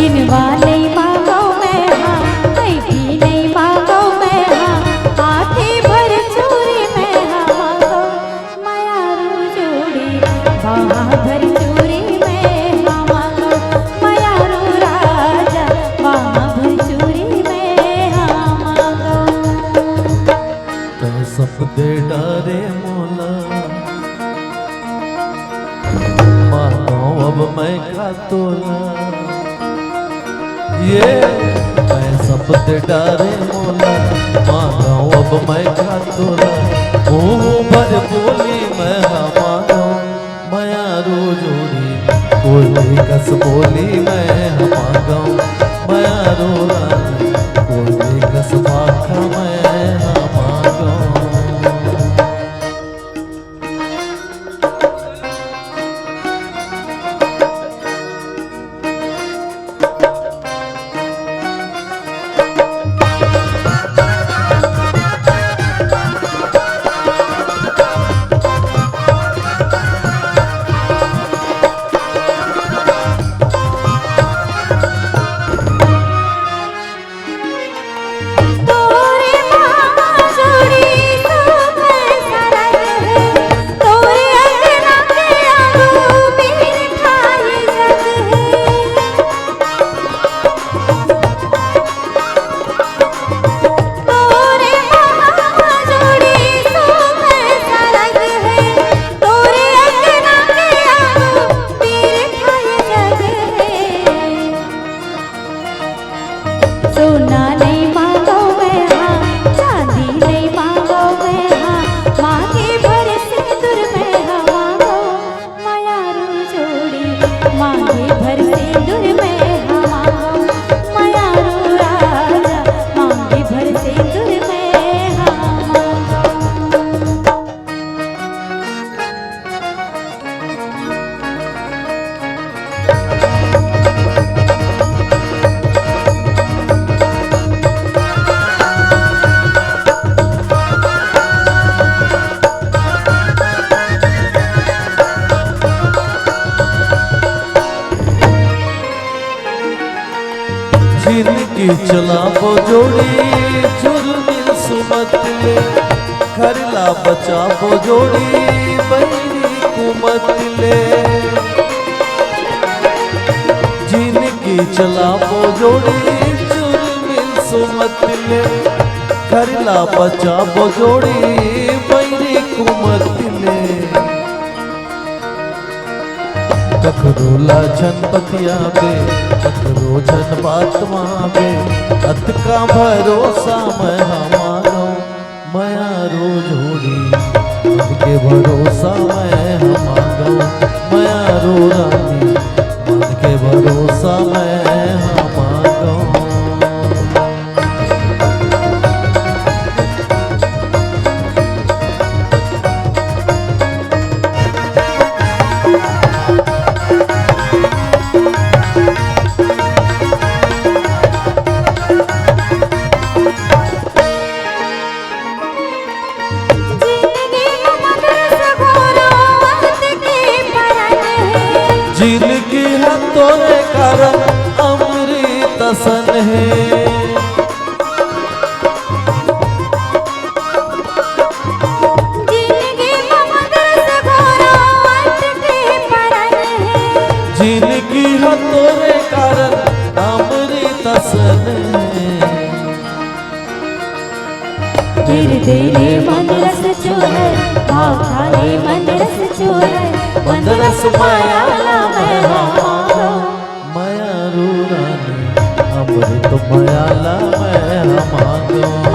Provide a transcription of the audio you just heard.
किनवा नहीं मांगो मैं हाँ, ऐठी नहीं मांगो मैं हाँ, हाथी भर चूरी मैं हाँ मांगो मायारू जोड़ी, बाहा भर चूरी मैं हाँ मांगो मायारू राजा, बाहा भर चूरी मैं हाँ मांगो। तो सब दे डारे मोला मांगो अब मैं का तोला, ये मैं सब ते डारे मोला मांगा अब मैं का तोला, मुँह भर बोली मैं मांगा मायारू जोड़ी, कोई कस बोली मैं मांगा मायारू रानी, कोई कस माखा मैं मांगा। सोना नहीं मांगो मैं हाँ, चांदी नहीं मांगो मैं हाँ, मांगे भर सिंदूर मैं हाँ मांगो मायारू जोड़ी, मांगे भर सिंदूर मैं हाँ मांगो मायारू राजा, मांगे भर सिंदूर मैं हाँ मांगो। जिनकी चलाबो जोड़ी जुर्मिल सुमत ले, खरला बचाबो जोड़ी बहरी कुमत ले, जिनकी चलाबो जोड़ी जुर्मिल सुमत ले, खरला बचाबो जोड़ी बहरी कुमत ले, कखरोला जनपतिया बे कखरो जन बात बे, अत का भरोसा मैं हमारो मायारू जोड़ी, मन के भरोसा मैं हमारो मायारू रानी, मन के भरोसा मैं हमारो। जिनकी हाथों ने कारण अमृत सन है, जिनकी हाथों ने कारण अमृत सन है, गिरधेरे मन रस चोरे, भाव खाले मन रस चोरे, मन रस मायाला मैं मांगो मायारू रानी, अमृत मायाला मैं मांगो।